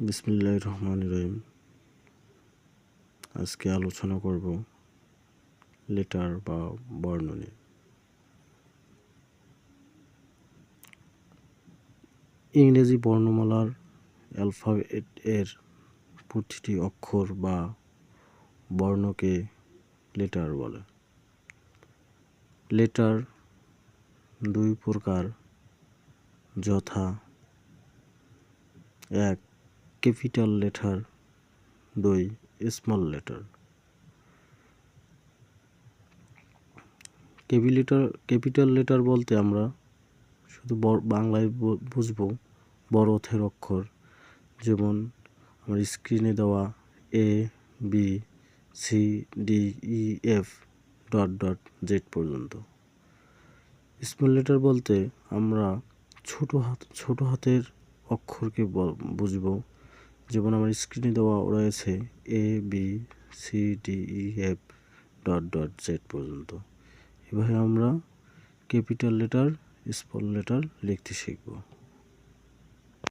বিসমিল্লাহির রহমানির রহিম। আজকে আলোচনা করব লেটার বা বর্ণ নিয়ে। ইংরেজি বর্ণমালার অ্যালফাবেট এর প্রতিটি অক্ষর বা বর্ণকে লেটার বলে। লেটার দুই প্রকার, যথা 1. Capital letter, 2. Small letter. Capital letter বলতে আমরা শুধু বাংলায় বুঝবো বড় অক্ষরের অক্ষর, যেমন আমার স্ক্রিনে দেওয়া ABCDEF.Z পর্যন্ত। স্মল লেটার বলতে আমরা ছোট হাতের অক্ষরকে বুঝবো, যেমন আমার স্ক্রিনে দেওয়া রয়েছে ABCDEF.Z পর্যন্ত। এভাবে আমরা ক্যাপিটাল লেটার, স্মল লেটার লিখতে শিখব।